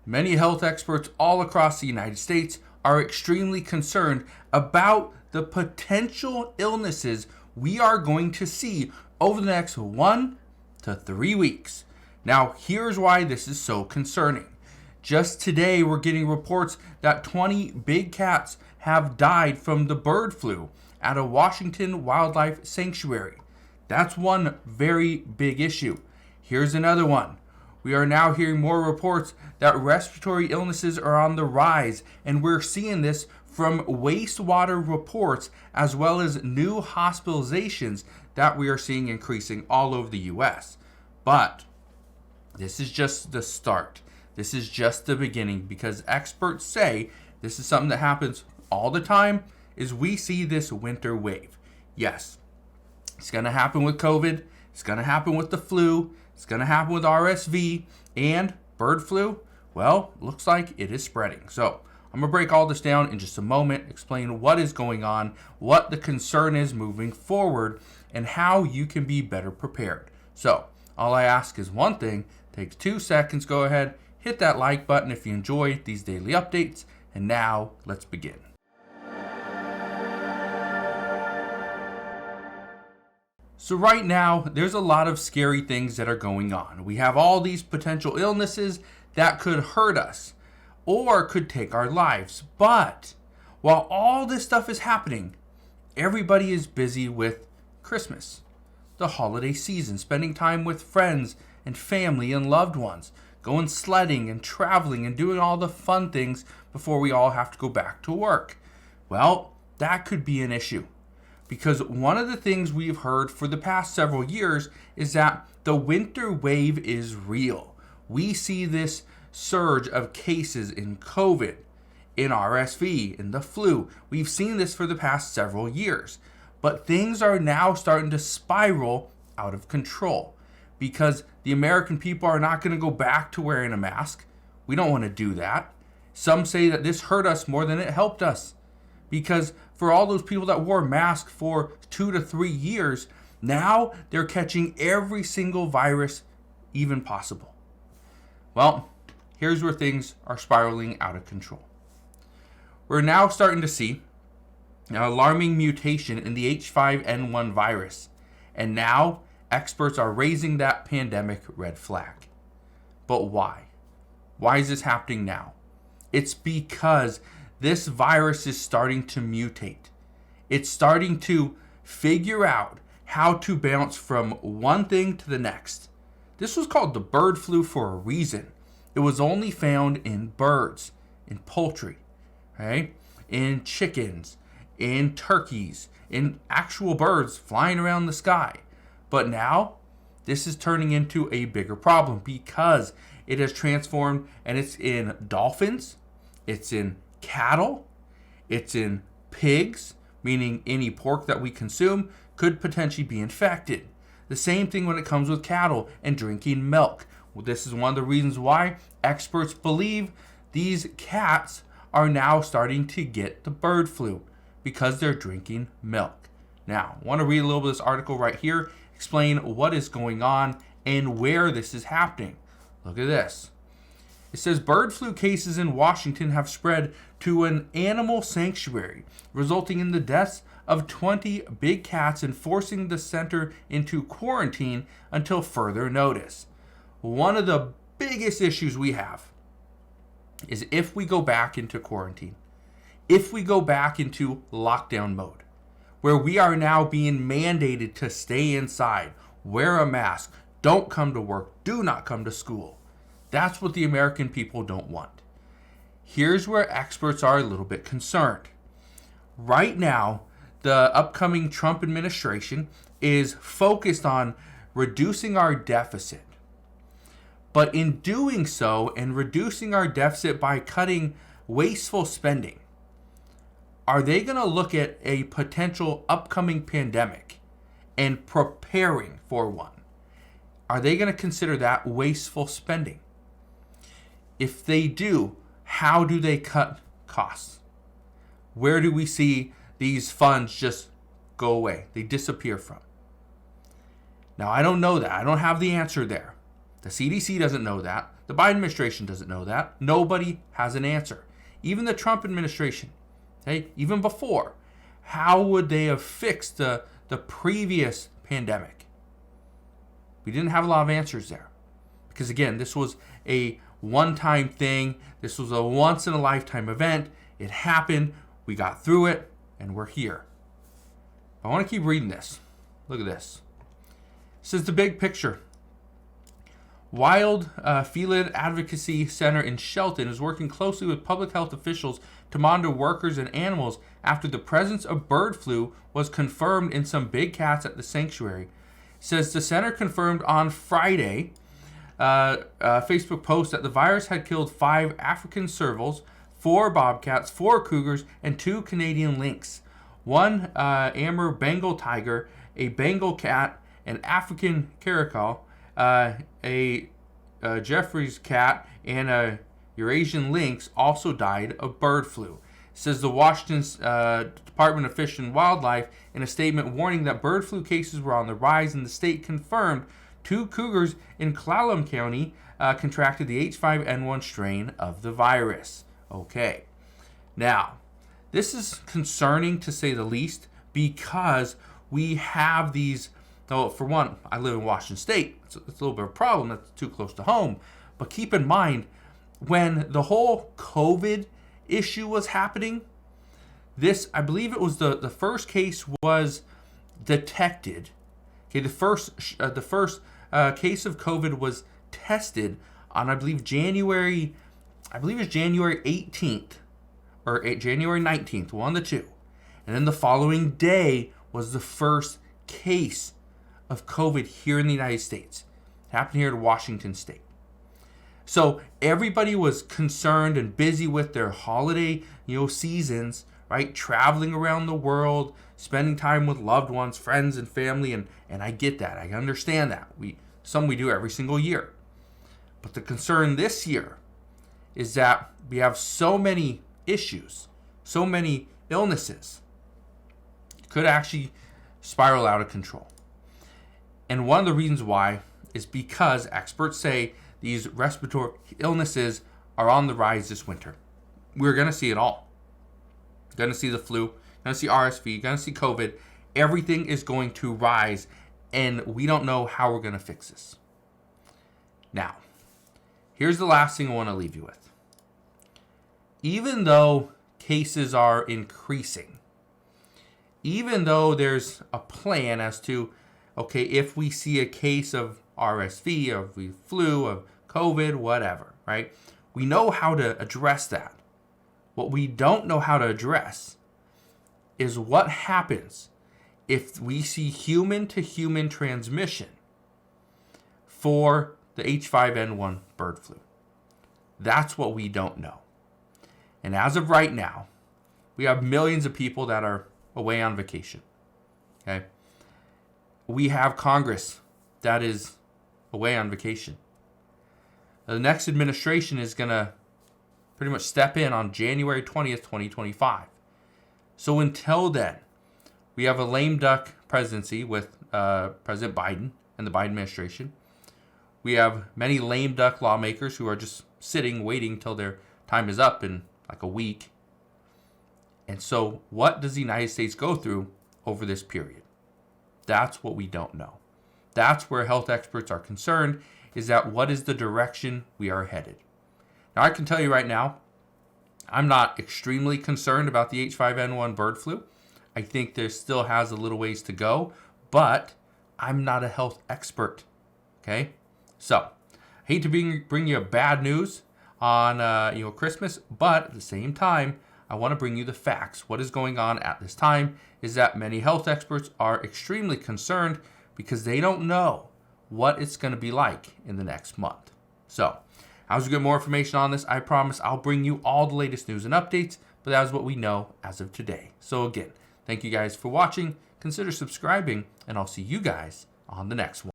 Many health experts all across the United States are extremely concerned about the potential illnesses we are going to see over the next 1 to 3 weeks. Now, here's why this is so concerning. Just today, we're getting reports that 20 big cats have died from the bird flu at a Washington wildlife sanctuary. That's one very big issue. Here's another one. We are now hearing more reports that respiratory illnesses are on the rise, and we're seeing this from wastewater reports as well as new hospitalizations that we are seeing increasing all over the U.S. But this is just the start. This is just the beginning, because experts say this is something that happens all the time, is we see this winter wave. Yes, it's going to happen with COVID. It's going to happen with the flu. It's going to happen with RSV and bird flu. Well, looks like it is spreading. So I'm going to break all this down in just a moment, explain what is going on, what the concern is moving forward, and how you can be better prepared. So all I ask is one thing. Takes 2 seconds. Go ahead, hit that like button if you enjoy these daily updates. And now let's begin. So right now, there's a lot of scary things that are going on. We have all these potential illnesses that could hurt us or could take our lives. But while all this stuff is happening, everybody is busy with Christmas, the holiday season, spending time with friends and family and loved ones, going sledding and traveling and doing all the fun things before we all have to go back to work. Well, that could be an issue. Because one of the things we've heard for the past several years is that the winter wave is real. We see this surge of cases in COVID, in RSV, in the flu. We've seen this for the past several years. But things are now starting to spiral out of control, because the American people are not going to go back to wearing a mask. We don't want to do that. Some say that this hurt us more than it helped us, because for all those people that wore masks for 2 to 3 years, now they're catching every single virus even possible. Well, here's where things are spiraling out of control. We're now starting to see an alarming mutation in the H5N1 virus, and now experts are raising that pandemic red flag. But why? Why is this happening now? It's because this virus is starting to mutate. It's starting to figure out how to bounce from one thing to the next. This was called the bird flu for a reason. It was only found in birds, in poultry, right? In chickens, in turkeys, in actual birds flying around the sky. But now, this is turning into a bigger problem because it has transformed, and it's in dolphins, it's in cattle, it's in pigs, meaning any pork that we consume could potentially be infected. The same thing when it comes with cattle and drinking milk. Well, this is one of the reasons why experts believe these cats are now starting to get the bird flu, because they're drinking milk. Now, I want to read a little bit of this article right here, explain what is going on and where this is happening. Look at this. It says bird flu cases in Washington have spread to an animal sanctuary, resulting in the deaths of 20 big cats and forcing the center into quarantine until further notice. One of the biggest issues we have is if we go back into quarantine, if we go back into lockdown mode, where we are now being mandated to stay inside, wear a mask, don't come to work, do not come to school. That's what the American people don't want. Here's where experts are a little bit concerned. Right now, the upcoming Trump administration is focused on reducing our deficit. But in doing so and reducing our deficit by cutting wasteful spending, are they going to look at a potential upcoming pandemic and preparing for one? Are they going to consider that wasteful spending? If they do, how do they cut costs? Where do we see these funds just go away? They disappear from. Now, I don't know that. I don't have the answer there. The CDC doesn't know that. The Biden administration doesn't know that. Nobody has an answer. Even the Trump administration, okay, even before, how would they have fixed the previous pandemic? We didn't have a lot of answers there. Because again, this was a one-time thing. This was a once-in-a-lifetime event. It happened. We got through it, and we're here. I want to keep reading this. Look at this. It says the big picture. Wild Feline Advocacy Center in Shelton is working closely with public health officials to monitor workers and animals after the presence of bird flu was confirmed in some big cats at the sanctuary. It says the center confirmed on Friday Facebook post that the virus had killed 5 African servals, 4 bobcats, 4 cougars, and 2 Canadian lynx. 1 Amur Bengal tiger, a Bengal cat, an African caracal, a Jeffrey's cat, and a Eurasian lynx also died of bird flu. Says the Washington's Department of Fish and Wildlife in a statement warning that bird flu cases were on the rise, and the state confirmed 2 cougars in Clallam County contracted the H5N1 strain of the virus. Okay. Now, this is concerning to say the least because we have these. So for one, I live in Washington State. It's a little bit of a problem. That's too close to home. But keep in mind, when the whole COVID issue was happening, this, I believe it was the first case was detected. Okay, the first case of COVID was tested on, I believe, January 18th or January 19th, one of the two. And then the following day was the first case of COVID here in the United States. It happened here in Washington State. So everybody was concerned and busy with their holiday, seasons, right? Traveling around the world, spending time with loved ones, friends, and family, and I get that. I understand that. We do every single year. But the concern this year is that we have so many issues, so many illnesses, it could actually spiral out of control. And one of the reasons why is because experts say these respiratory illnesses are on the rise this winter. We're going to see it all. Going to see the flu, going to see RSV, going to see COVID. Everything is going to rise, and we don't know how we're going to fix this. Now, here's the last thing I want to leave you with. Even though cases are increasing, even though there's a plan as to, okay, if we see a case of RSV, of the flu, of COVID, whatever, right? We know how to address that. What we don't know how to address is what happens if we see human-to-human transmission for the H5N1 bird flu. That's what we don't know. And as of right now, we have millions of people that are away on vacation. Okay? We have Congress that is away on vacation. The next administration is going to pretty much step in on January 20th, 2025. So until then, we have a lame duck presidency with President Biden and the Biden administration. We have many lame duck lawmakers who are just sitting, waiting till their time is up in like a week. And so what does the United States go through over this period? That's what we don't know. That's where health experts are concerned, is that what is the direction we are headed. Now, I can tell you right now, I'm not extremely concerned about the H5N1 bird flu. I think there still has a little ways to go, but I'm not a health expert, okay? So, I hate to bring you bad news on Christmas, but at the same time, I want to bring you the facts. What is going on at this time is that many health experts are extremely concerned because they don't know what it's going to be like in the next month. So, as we get more information on this, I promise I'll bring you all the latest news and updates, but that is what we know as of today. So again, thank you guys for watching. Consider subscribing, and I'll see you guys on the next one.